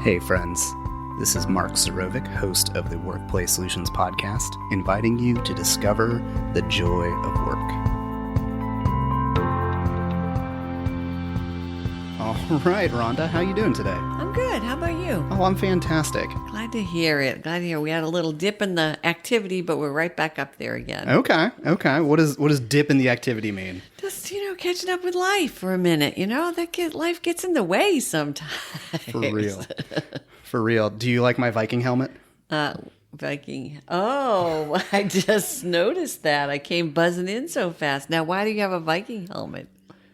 Hey friends, this is Mark Suroviec, host of the Workplace Solutions podcast, inviting you to discover the joy of work. All right, Rhonda, how you doing today? I'm good. How about you? Oh, I'm fantastic. Glad to hear it. Glad to hear we had a little dip in the activity, but we're right back up there again. Okay. What does dip in the activity mean? Just, catching up with life for a minute. Life gets in the way sometimes. For real. Do you like my Viking helmet? Viking. Oh, I just noticed that. I came buzzing in so fast. Now, why do you have a Viking helmet?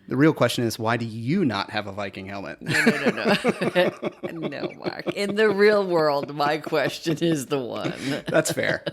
The real question is, why do you not have a Viking helmet? No. No, Mark. In the real world, my question is the one. That's fair.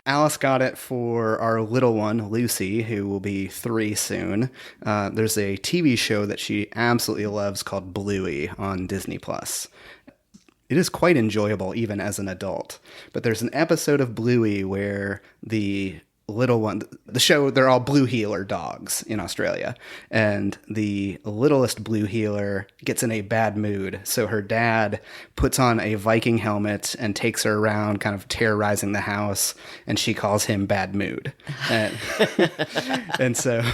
Alice got it for our little one, Lucy, who will be 3 soon. There's a TV show that she absolutely loves called Bluey on Disney+. It is quite enjoyable even as an adult. But there's an episode of Bluey where the little one, the show, they're all blue heeler dogs in Australia, and the littlest blue heeler gets in a bad mood, so her dad puts on a Viking helmet and takes her around kind of terrorizing the house, and she calls him Bad Mood. And so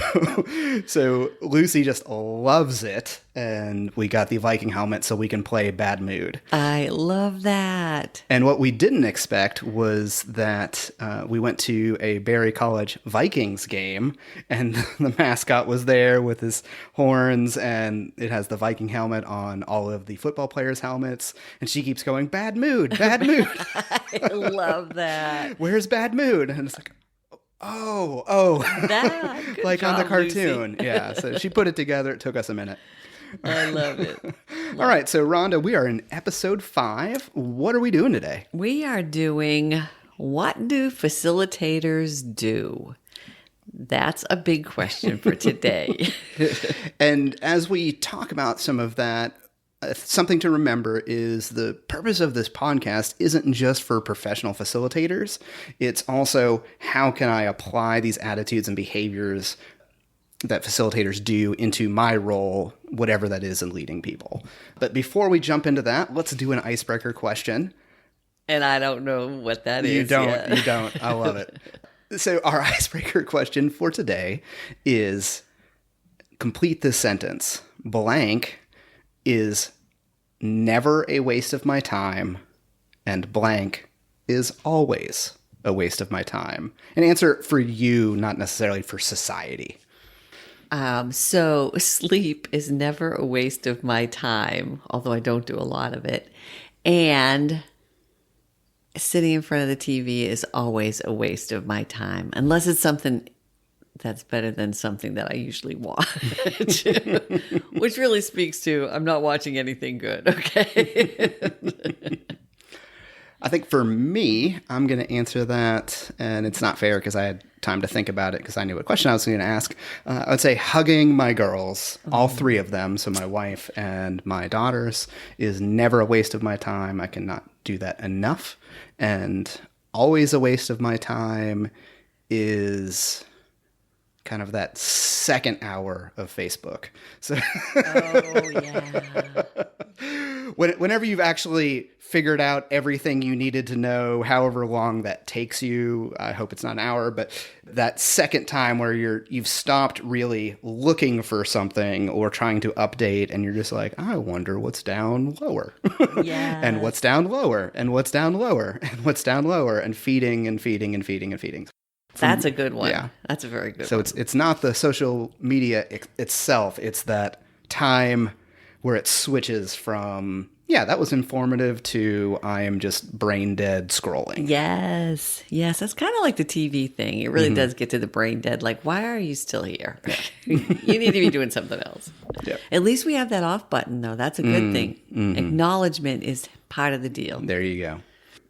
Lucy just loves it, and we got the Viking helmet so we can play Bad Mood. I love that. And what we didn't expect was that we went to a Barry College Vikings game, and the mascot was there with his horns, and it has the Viking helmet on all of the football players' helmets, and she keeps going, Bad Mood, Bad Mood. I love that. Where's Bad Mood? And it's like, oh. That, like job, on the cartoon. Lucy. Yeah, so she put it together. It took us a minute. I love it. All right, so Rhonda, we are in episode 5. What are we doing today? We are doing What Do Facilitators Do? That's a big question for today. And as we talk about some of that, something to remember is the purpose of this podcast isn't just for professional facilitators. It's also how can I apply these attitudes and behaviors that facilitators do into my role, whatever that is in leading people. But before we jump into that, let's do an icebreaker question. And I don't know what that is. You don't. I love it. So our icebreaker question for today is, complete this sentence. Blank is never a waste of my time, and blank is always a waste of my time. An answer for you, not necessarily for society. So sleep is never a waste of my time, although I don't do a lot of it. And sitting in front of the TV is always a waste of my time, unless it's something that's better than something that I usually watch, which really speaks to I'm not watching anything good, okay? I think for me, I'm going to answer that, and it's not fair because I had time to think about it because I knew what question I was going to ask. I would say hugging my girls, all 3 of them, so my wife and my daughters, is never a waste of my time. I cannot do that enough. And always a waste of my time is kind of that second hour of Facebook. So, whenever you've actually figured out everything you needed to know, however long that takes you, I hope it's not an hour, but that second time where you've stopped really looking for something or trying to update, and you're just like, I wonder what's down lower. Yeah. And what's down lower, and what's down lower, and what's down lower, and feeding and feeding and feeding and feeding. That's a good one. Yeah. That's a very good one. one. So it's not the social media itself. It's that time where it switches from, that was informative, to I am just brain dead scrolling. Yes. That's kind of like the TV thing. It really does get to the brain dead. Like, why are you still here? You need to be doing something else. Yeah. At least we have that off button, though. That's a good thing. Acknowledgement is part of the deal. There you go.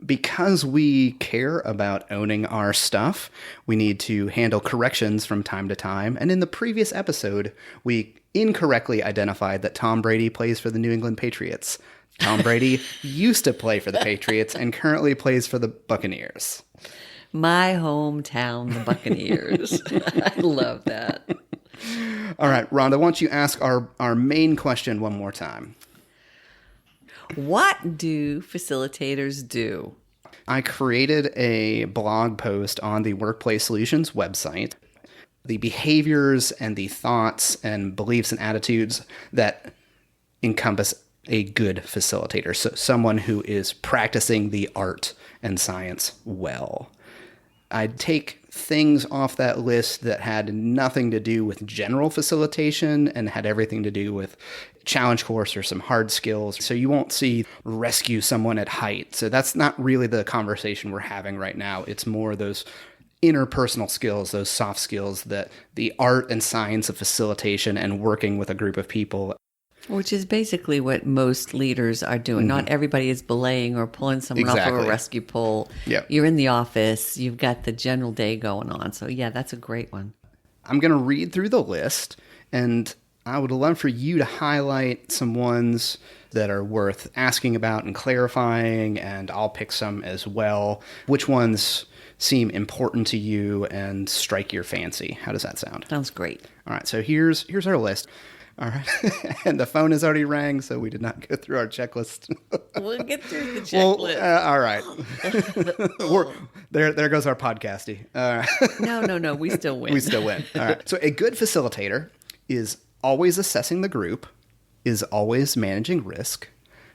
Because we care about owning our stuff, we need to handle corrections from time to time. And in the previous episode, we incorrectly identified that Tom Brady plays for the New England Patriots. Tom Brady used to play for the Patriots and currently plays for the Buccaneers. My hometown, the Buccaneers. I love that. All right, Rhonda, why don't you ask our main question one more time? What do facilitators do? I created a blog post on the Workplace Solutions website. The behaviors and the thoughts and beliefs and attitudes that encompass a good facilitator. So someone who is practicing the art and science well. I'd take things off that list that had nothing to do with general facilitation and had everything to do with challenge course or some hard skills. So you won't see rescue someone at height. So that's not really the conversation we're having right now. It's more those interpersonal skills, those soft skills, that the art and science of facilitation and working with a group of people. Which is basically what most leaders are doing. Not everybody is belaying or pulling someone off of a rescue pole. Yep. You're in the office. You've got the general day going on. So, yeah, that's a great one. I'm going to read through the list, and I would love for you to highlight some ones that are worth asking about and clarifying, and I'll pick some as well. Which ones seem important to you and strike your fancy? How does that sound? Sounds great. All right, so here's our list. All right. And the phone has already rang, so we did not go through our checklist. We'll get through the checklist. All right. There goes our podcasty. No. We still win. We still win. All right. So a good facilitator is always assessing the group, is always managing risk,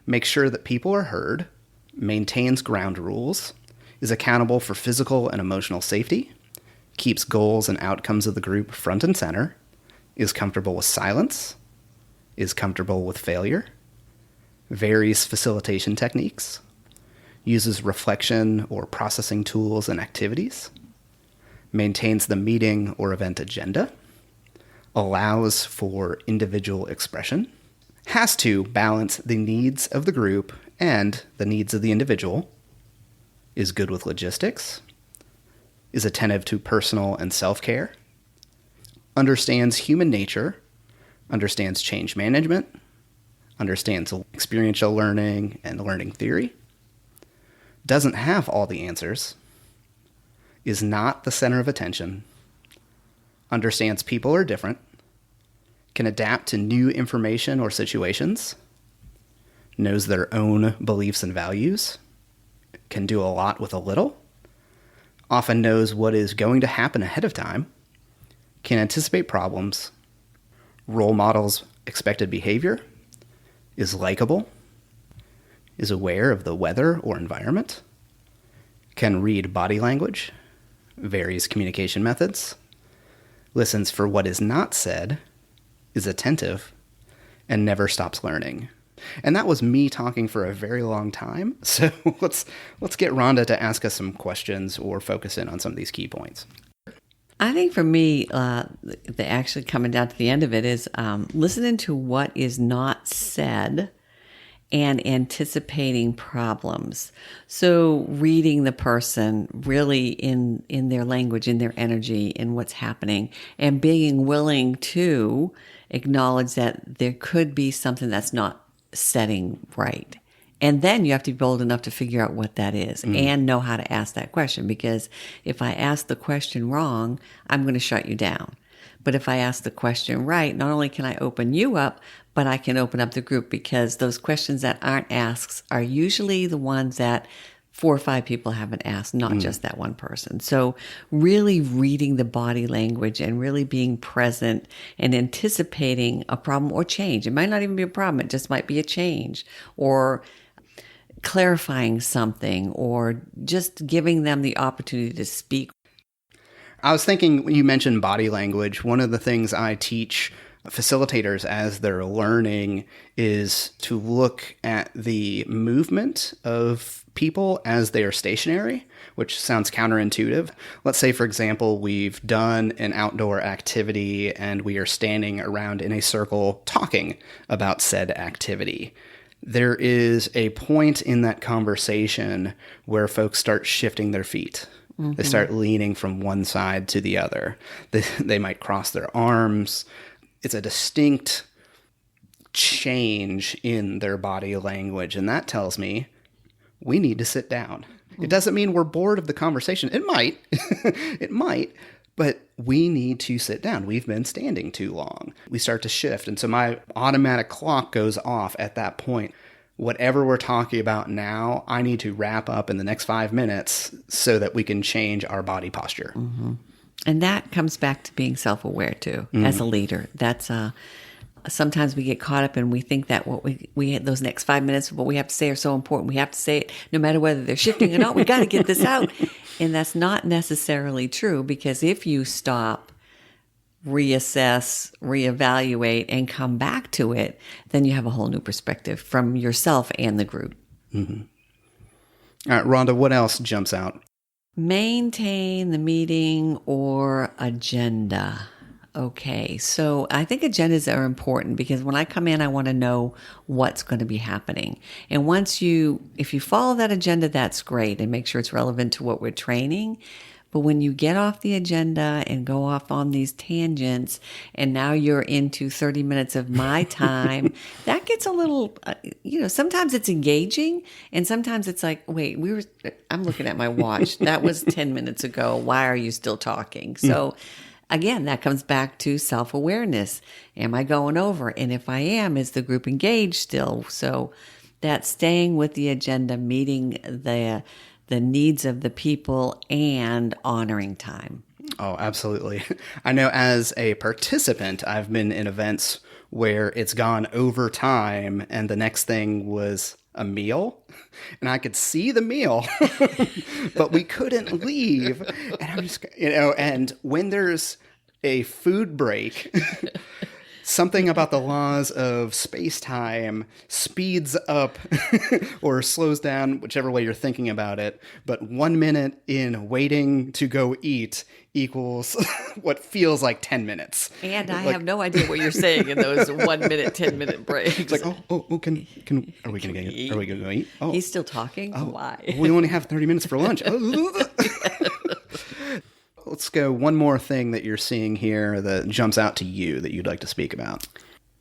makes sure that people are heard, maintains ground rules, is accountable for physical and emotional safety, keeps goals and outcomes of the group front and center, is comfortable with silence, is comfortable with failure, varies facilitation techniques, uses reflection or processing tools and activities, maintains the meeting or event agenda, allows for individual expression, has to balance the needs of the group and the needs of the individual, is good with logistics, is attentive to personal and self-care, understands human nature, understands change management, understands experiential learning and learning theory, doesn't have all the answers, is not the center of attention, understands people are different, can adapt to new information or situations, knows their own beliefs and values, can do a lot with a little, often knows what is going to happen ahead of time, can anticipate problems, role models expected behavior, is likable, is aware of the weather or environment, can read body language, varies communication methods, listens for what is not said, is attentive, and never stops learning. And that was me talking for a very long time. So let's get Rhonda to ask us some questions or focus in on some of these key points. I think for me, the actually coming down to the end of it is listening to what is not said and anticipating problems. So reading the person really in their language, in their energy, in what's happening, and being willing to acknowledge that there could be something that's not setting right. And then you have to be bold enough to figure out what that is and know how to ask that question. Because if I ask the question wrong, I'm going to shut you down. But if I ask the question right, not only can I open you up, but I can open up the group, because those questions that aren't asked are usually the ones that 4 or 5 people haven't asked, not just that one person. So really reading the body language and really being present and anticipating a problem or change. It might not even be a problem. It just might be a change, or clarifying something, or just giving them the opportunity to speak. I was thinking, when you mentioned body language, one of the things I teach facilitators as they're learning is to look at the movement of people as they are stationary, which sounds counterintuitive. Let's say, for example, we've done an outdoor activity and we are standing around in a circle talking about said activity. There is a point in that conversation where folks start shifting their feet. Mm-hmm. They start leaning from one side to the other. They might cross their arms. It's a distinct change in their body language, and that tells me we need to sit down. It doesn't mean we're bored of the conversation. It might. It might. But we need to sit down. We've been standing too long. We start to shift. And so my automatic clock goes off at that point. whatever we're talking about now, I need to wrap up in the next 5 minutes so that we can change our body posture. And that comes back to being self-aware too, as a leader. That's sometimes we get caught up and we think that what we those next 5 minutes, what we have to say are so important. We have to say it no matter whether they're shifting or not. We got to get this out. And that's not necessarily true, because if you stop, reassess, reevaluate, and come back to it, then you have a whole new perspective from yourself and the group. All right, Rhonda, what else jumps out? Maintain the meeting or agenda. Okay, so I think agendas are important because when I come in, I want to know what's going to be happening. And if you follow that agenda, that's great, and make sure it's relevant to what we're training. But when you get off the agenda and go off on these tangents, and now you're into 30 minutes of my time, that gets a little, sometimes it's engaging, and sometimes it's like, wait, I'm looking at my watch. That was 10 minutes ago. Why are you still talking? So again, that comes back to self-awareness. Am I going over? And if I am, is the group engaged still? So that's staying with the agenda, meeting the needs of the people, and honoring time. Oh, absolutely. I know as a participant, I've been in events where it's gone over time and the next thing was a meal, and I could see the meal, but we couldn't leave. And I'm just, and when there's a food break, something about the laws of space-time speeds up or slows down, whichever way you're thinking about it. But 1 minute in waiting to go eat equals what feels like 10 minutes. And I have no idea what you're saying in those 1 minute, 10-minute breaks. It's like, are we going to go eat? Oh, he's still talking? oh, Why? We only have 30 minutes for lunch. Let's go one more thing that you're seeing here that jumps out to you that you'd like to speak about.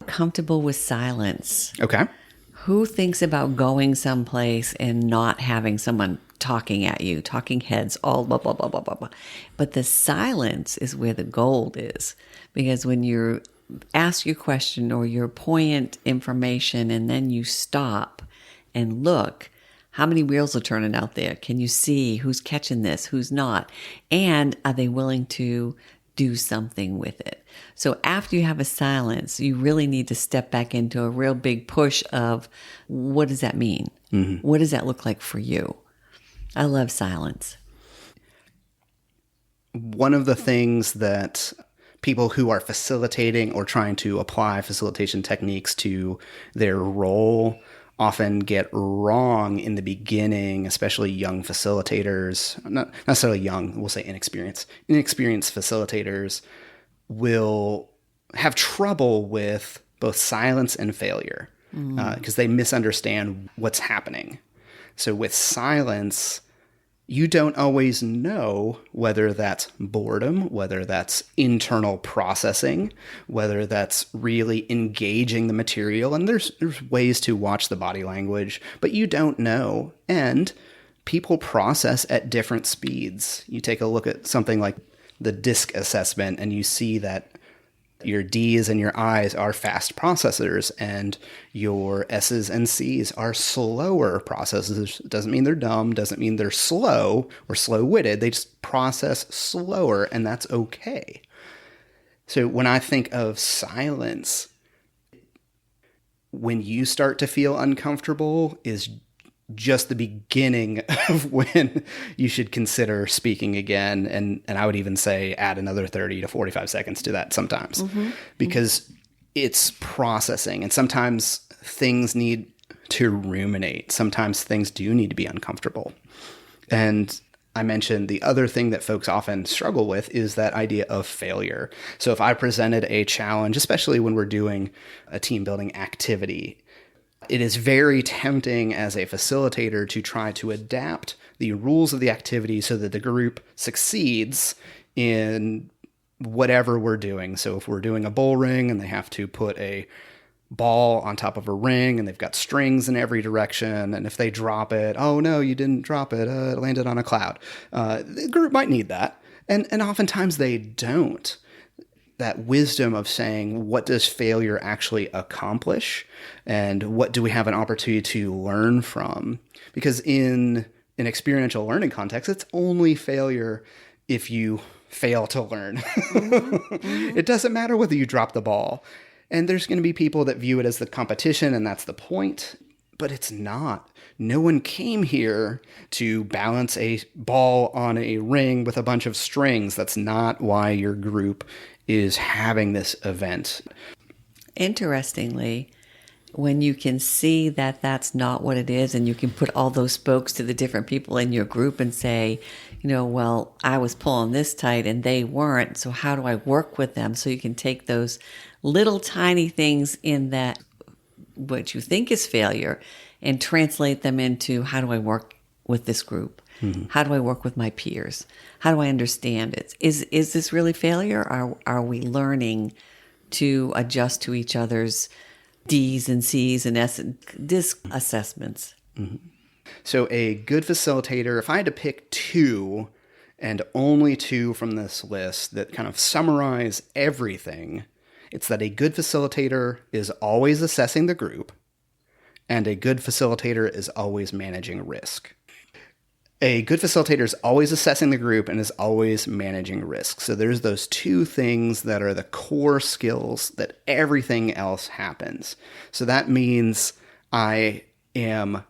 Comfortable with silence. Okay. Who thinks about going someplace and not having someone talking at you, talking heads, all blah, blah, blah, blah, blah, blah. But the silence is where the gold is. Because when you ask your question or your poignant information and then you stop and look, how many wheels are turning out there? Can you see who's catching this, who's not? And are they willing to do something with it? So after you have a silence, you really need to step back into a real big push of what does that mean? Mm-hmm. What does that look like for you? I love silence. One of the things that people who are facilitating or trying to apply facilitation techniques to their role often get wrong in the beginning, especially young facilitators, not necessarily young, we'll say inexperienced. Inexperienced facilitators will have trouble with both silence and failure because they misunderstand what's happening. So with silence, you don't always know whether that's boredom, whether that's internal processing, whether that's really engaging the material. And there's ways to watch the body language, but you don't know. And people process at different speeds. You take a look at something like the DISC assessment, and you see that your D's and your I's are fast processors, and your S's and C's are slower processors. Doesn't mean they're dumb, doesn't mean they're slow or slow-witted. They just process slower, and that's okay. So when I think of silence, when you start to feel uncomfortable is just the beginning of when you should consider speaking again. And I would even say add another 30 to 45 seconds to that sometimes, because it's processing. And sometimes things need to ruminate. Sometimes things do need to be uncomfortable. And I mentioned the other thing that folks often struggle with is that idea of failure. So if I presented a challenge, especially when we're doing a team building activity, it is very tempting as a facilitator to try to adapt the rules of the activity so that the group succeeds in whatever we're doing. So if we're doing a bull ring and they have to put a ball on top of a ring and they've got strings in every direction, and if they drop it, oh no, you didn't drop it, it landed on a cloud. The group might need that. And oftentimes they don't. that wisdom of saying, what does failure actually accomplish? And what do we have an opportunity to learn from? Because in an experiential learning context, it's only failure if you fail to learn. It doesn't matter whether you drop the ball. And there's going to be people that view it as the competition, and that's the point. But it's not. No one came here to balance a ball on a ring with a bunch of strings. That's not why your group is having this event. Interestingly, when you can see that that's not what it is, and you can put all those spokes to the different people in your group and say, well, I was pulling this tight and they weren't, so how do I work with them? So you can take those little tiny things in that, what you think is failure, and translate them into, how do I work with this group? How do I work with my peers? How do I understand it? Is this really failure? Are we learning to adjust to each other's D's and C's and DISC assessments? So a good facilitator, if I had to pick two, and only two from this list that kind of summarize everything, it's that a good facilitator is always assessing the group, and a good facilitator is always managing risk. A good facilitator is always assessing the group and is always managing risk. So there's those two things that are the core skills that everything else happens. So that means I am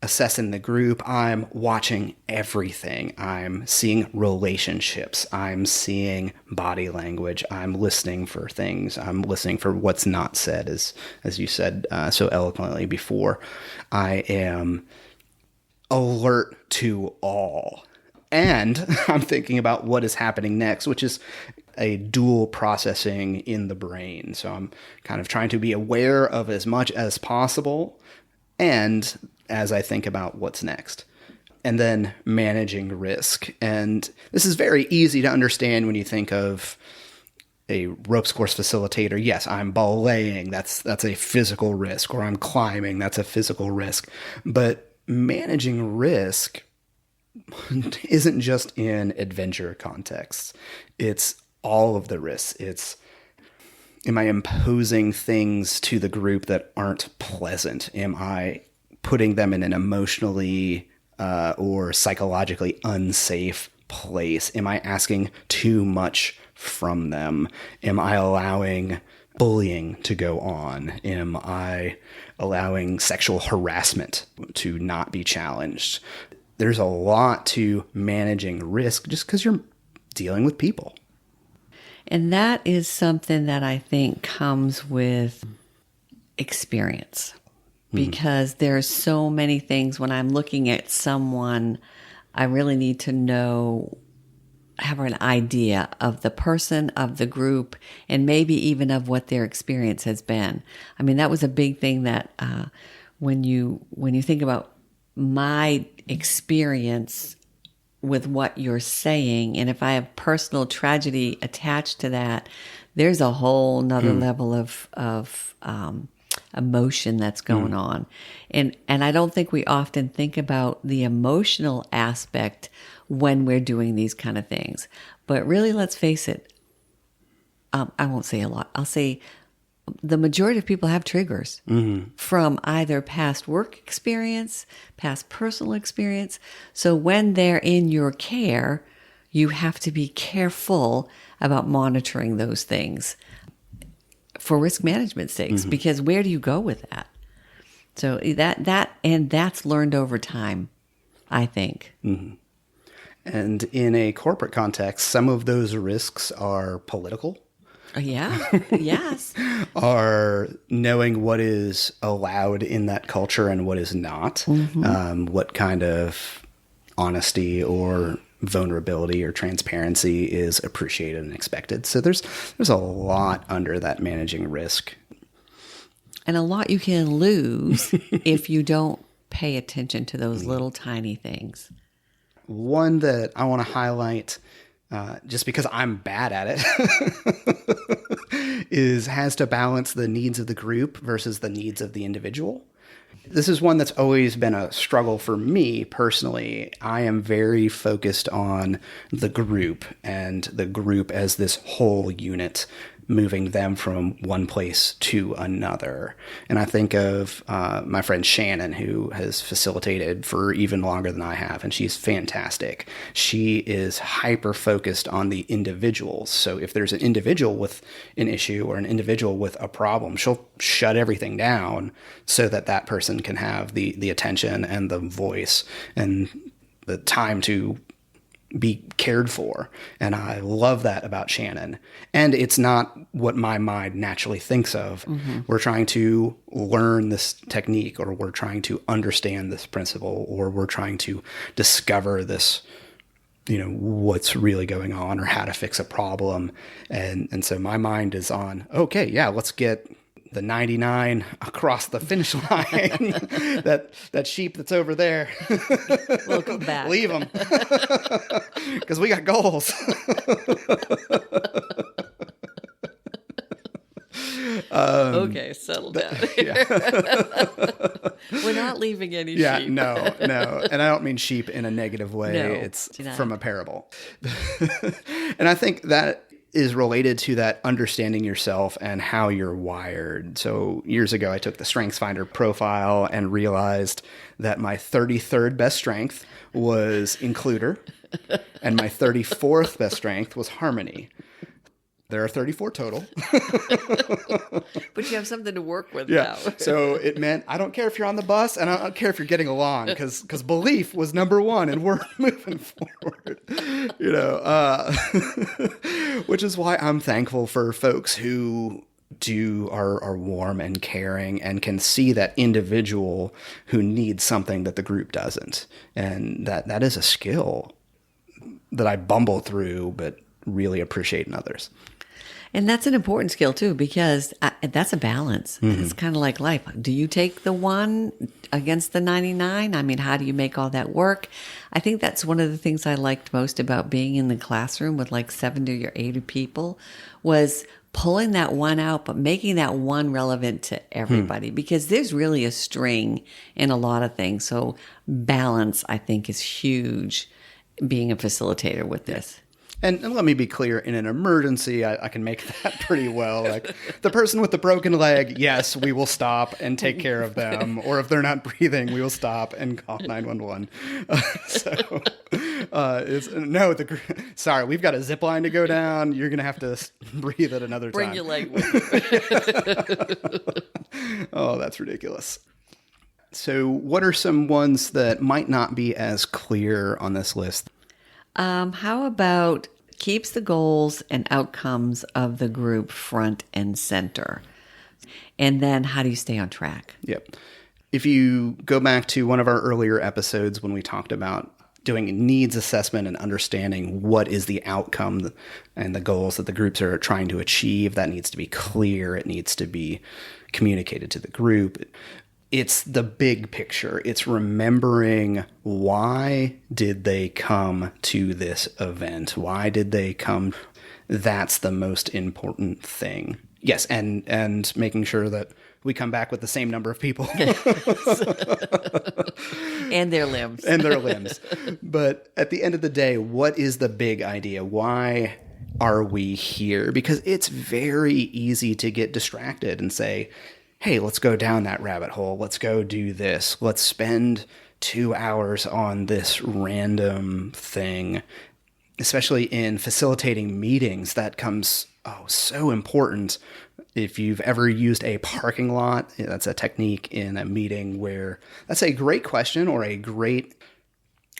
assessing the group. I'm watching everything. I'm seeing relationships. I'm seeing body language. I'm listening for things. I'm listening for what's not said, as you said so eloquently before. I am alert to all. And I'm thinking about what is happening next, which is a dual processing in the brain. So I'm kind of trying to be aware of as much as possible, and as I think about what's next. And then managing risk. And this is very easy to understand when you think of a ropes course facilitator. Yes, I'm belaying. That's a physical risk. Or I'm climbing. That's a physical risk. But managing risk isn't just in adventure contexts. It's all of the risks. It's, am I imposing things to the group that aren't pleasant? Am I putting them in an emotionally or psychologically unsafe place? Am I asking too much from them? Am I allowing bullying to go on? Am I allowing sexual harassment to not be challenged? There's a lot to managing risk just because you're dealing with people. And that is something that I think comes with experience, because there's so many things when I'm looking at someone, I really need to know, have an idea of the person, of the group, and maybe even of what their experience has been. I mean, that was a big thing that when you think about my experience with what you're saying, and if I have personal tragedy attached to that, there's a whole nother level of emotion that's going on. And I don't think we often think about the emotional aspect when we're doing these kind of things. But really, let's face it, I won't say a lot. I'll say the majority of people have triggers from either past work experience, past personal experience. So when they're in your care, you have to be careful about monitoring those things for risk management sakes, because where do you go with that? So that's learned over time, I think. And in a corporate context, some of those risks are political. Yeah. Yes. Are knowing what is allowed in that culture and what is not. What kind of honesty or vulnerability or transparency is appreciated and expected. So there's a lot under that managing risk. And a lot you can lose if you don't pay attention to those little tiny things. One that I want to highlight, just because I'm bad at it, has to balance the needs of the group versus the needs of the individual. This is one that's always been a struggle for me personally. I am very focused on the group and the group as this whole unit, moving them from one place to another. And I think of my friend Shannon, who has facilitated for even longer than I have, and she's fantastic. She is hyper focused on the individuals. So if there's an individual with an issue or an individual with a problem, she'll shut everything down so that that person can have the attention and the voice and the time to be cared for. And I love that about Shannon. And it's not what my mind naturally thinks of. Mm-hmm. We're trying to learn this technique, or we're trying to understand this principle, or we're trying to discover this, what's really going on or how to fix a problem. And so my mind is on, okay, yeah, let's get the 99 across the finish line. that sheep that's over there. Welcome back. Leave them. Because we got goals. Okay, settle down. Yeah. We're not leaving any sheep. Yeah, no. And I don't mean sheep in a negative way. No, it's from a parable. And I think that is related to that understanding yourself and how you're wired. So years ago, I took the StrengthsFinder profile and realized that my 33rd best strength was includer, and my 34th best strength was harmony. There are 34 total. But you have something to work with Yeah. now. So it meant I don't care if you're on the bus, and I don't care if you're getting along, because belief was number one, and we're moving forward. Which is why I'm thankful for folks who are warm and caring and can see that individual who needs something that the group doesn't. And that is a skill that I bumble through, but really appreciate in others. And that's an important skill too, because that's a balance. Mm-hmm. It's kind of like life. Do you take the 1 against the 99? I mean, how do you make all that work? I think that's one of the things I liked most about being in the classroom with like 70 or 80 people, was pulling that 1 out, but making that 1 relevant to everybody, because there's really a string in a lot of things. So balance, I think, is huge being a facilitator with this. And let me be clear, in an emergency, I can make that pretty well. Like the person with the broken leg, yes, we will stop and take care of them. Or if they're not breathing, we will stop and call 911. Sorry, we've got a zip line to go down. You're going to have to breathe at another time. Bring your leg with you. Oh, that's ridiculous. So what are some ones that might not be as clear on this list? How about keeps the goals and outcomes of the group front and center? And then how do you stay on track? Yep. If you go back to one of our earlier episodes when we talked about doing needs assessment and understanding what is the outcome and the goals that the groups are trying to achieve, that needs to be clear. It needs to be communicated to the group. It's the big picture. It's remembering, why did they come to this event? Why did they come? That's the most important thing. Yes, and making sure that we come back with the same number of people. And their limbs. And their limbs. But at the end of the day, what is the big idea? Why are we here? Because it's very easy to get distracted and say, hey, let's go down that rabbit hole. Let's go do this. Let's spend 2 hours on this random thing. Especially in facilitating meetings, that comes so important. If you've ever used a parking lot, that's a technique in a meeting where that's a great question or a great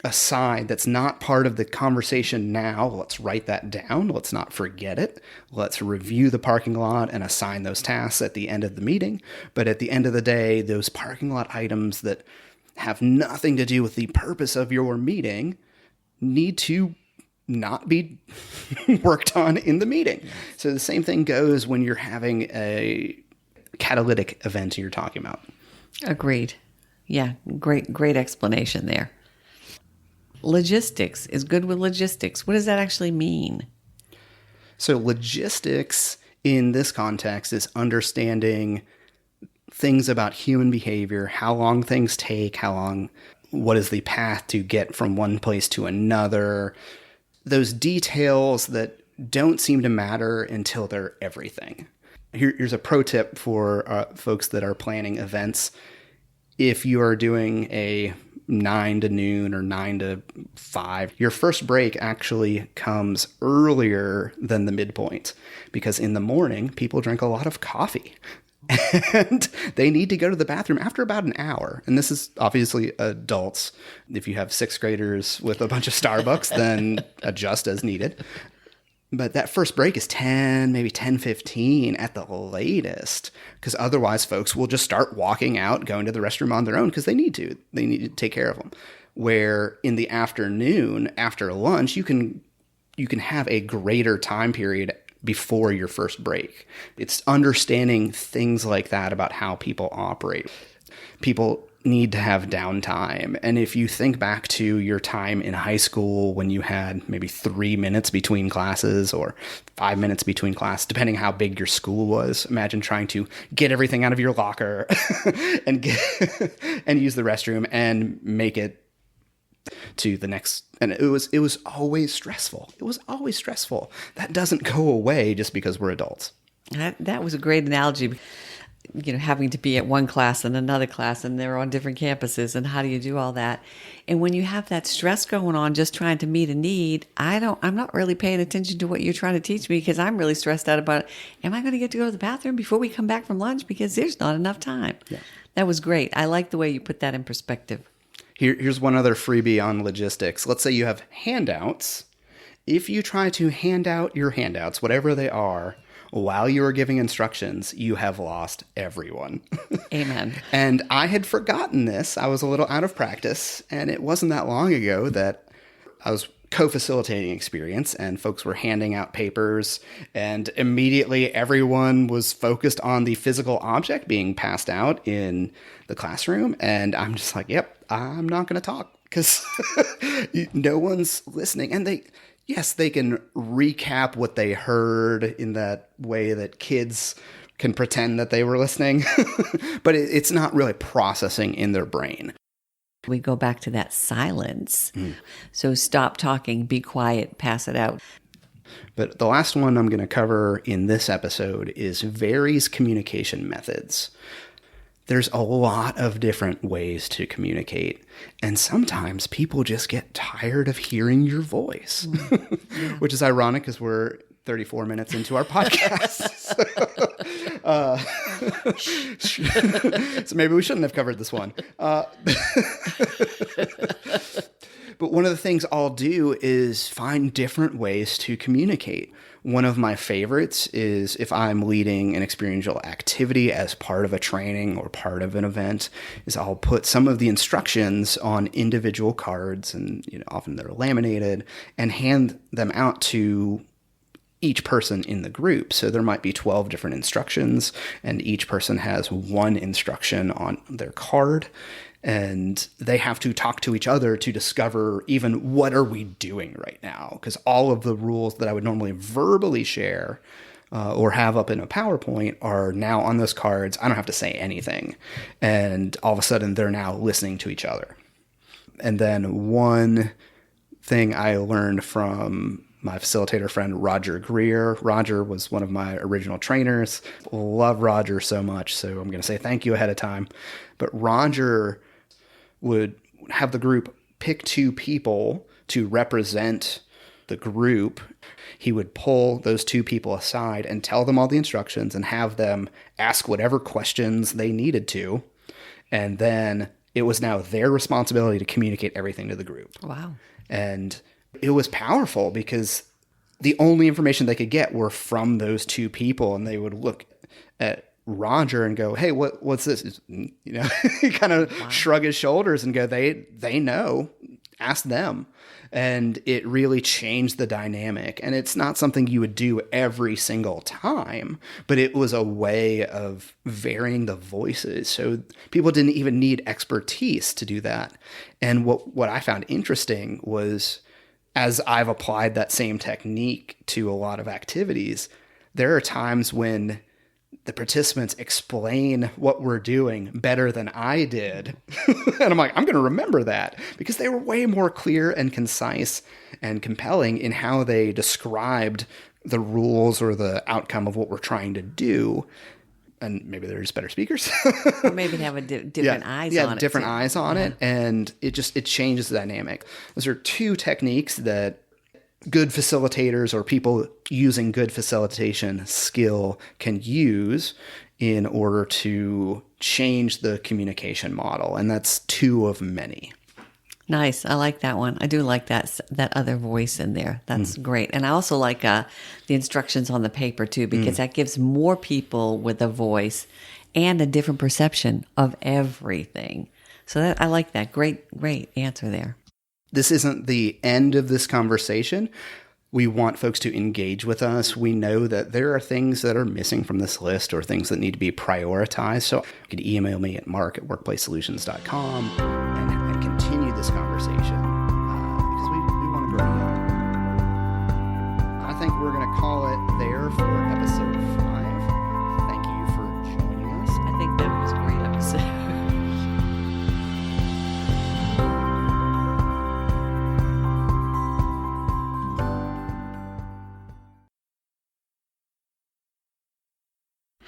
aside that's not part of the conversation now. Let's write that down. Let's not forget it. Let's review the parking lot and assign those tasks at the end of the meeting. But at the end of the day, those parking lot items that have nothing to do with the purpose of your meeting need to not be worked on in the meeting. So the same thing goes when you're having a catalytic event you're talking about. Agreed. Yeah, great explanation there. Logistics is good with logistics. What does that actually mean? So logistics in this context is understanding things about human behavior, how long things take, what is the path to get from one place to another, those details that don't seem to matter until they're everything. Here's a pro tip for folks that are planning events. If you are doing a 9 to noon or 9 to 5, your first break actually comes earlier than the midpoint, because in the morning, people drink a lot of coffee. And they need to go to the bathroom after about an hour. And this is obviously adults. If you have 6th graders with a bunch of Starbucks, then adjust as needed. But that first break is 10, maybe 10:15 at the latest, because otherwise folks will just start walking out, going to the restroom on their own because they need to. They need to take care of them. Where in the afternoon, after lunch, you can have a greater time period before your first break. It's understanding things like that about how people operate. People need to have downtime. And if you think back to your time in high school when you had maybe 3 minutes between classes or 5 minutes between class, depending how big your school was, imagine trying to get everything out of your locker and and use the restroom and make it to the next. And it was always stressful. It was always stressful. That doesn't go away just because we're adults. That was a great analogy. Having to be at one class and another class, and they're on different campuses, and how do you do all that? And when you have that stress going on, just trying to meet a need, I'm not really paying attention to what you're trying to teach me, because I'm really stressed out about, am I going to get to go to the bathroom before we come back from lunch? Because there's not enough time. Yeah. That was great. I like the way you put that in perspective. Here's one other freebie on logistics. Let's say you have handouts. If you try to hand out your handouts, whatever they are, while you are giving instructions, you have lost everyone. Amen. And I had forgotten this. I was a little out of practice, and it wasn't that long ago that I was co-facilitating experience, and folks were handing out papers, and immediately everyone was focused on the physical object being passed out in the classroom. And I'm just like, yep, I'm not going to talk, because no one's listening. And yes, they can recap what they heard in that way that kids can pretend that they were listening, but it's not really processing in their brain. We go back to that silence. So stop talking, be quiet, pass it out. But the last one I'm going to cover in this episode is Vary's communication methods. There's a lot of different ways to communicate, and sometimes people just get tired of hearing your voice, which is ironic because we're 34 minutes into our podcast. So maybe we shouldn't have covered this one. But one of the things I'll do is find different ways to communicate. One of my favorites is if I'm leading an experiential activity as part of a training or part of an event, is I'll put some of the instructions on individual cards, and often they're laminated, and hand them out to each person in the group. So there might be 12 different instructions, and each person has one instruction on their card. And they have to talk to each other to discover even what are we doing right now? Because all of the rules that I would normally verbally share or have up in a PowerPoint are now on those cards. I don't have to say anything. And all of a sudden, they're now listening to each other. And then one thing I learned from my facilitator friend, Roger Greer. Roger was one of my original trainers. Love Roger so much, so I'm going to say thank you ahead of time. But Roger would have the group pick 2 people to represent the group. He would pull those 2 people aside and tell them all the instructions and have them ask whatever questions they needed to. And then it was now their responsibility to communicate everything to the group. Wow. And it was powerful because the only information they could get were from those 2 people, and they would look at Roger and go, "Hey, what's this?" He kind of shrug his shoulders and go, "They know. Ask them." And it really changed the dynamic. And it's not something you would do every single time, but it was a way of varying the voices. So people didn't even need expertise to do that. And what I found interesting was, as I've applied that same technique to a lot of activities, there are times when the participants explain what we're doing better than I did. And I'm like, I'm going to remember that, because they were way more clear and concise and compelling in how they described the rules or the outcome of what we're trying to do. And maybe they're just better speakers. Or maybe they have a different eyes on it. Different too. eyes on it. And it changes the dynamic. Those are two techniques that good facilitators or people using good facilitation skill can use in order to change the communication model. And that's two of many. Nice. I like that one. I do like that other voice in there. That's great. And I also like the instructions on the paper too, because that gives more people with a voice and a different perception of everything. So I like that. Great answer there. This isn't the end of this conversation. We want folks to engage with us. We know that there are things that are missing from this list or things that need to be prioritized. So you can email me at mark@workplacesolutions.com and continue this conversation because we want to grow it. I think we're going to call it there for episode 5. Thank you for joining us. I think that was a great episode.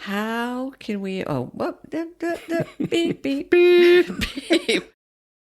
How can we? Oh, whoop, beep, beep, beep, beep.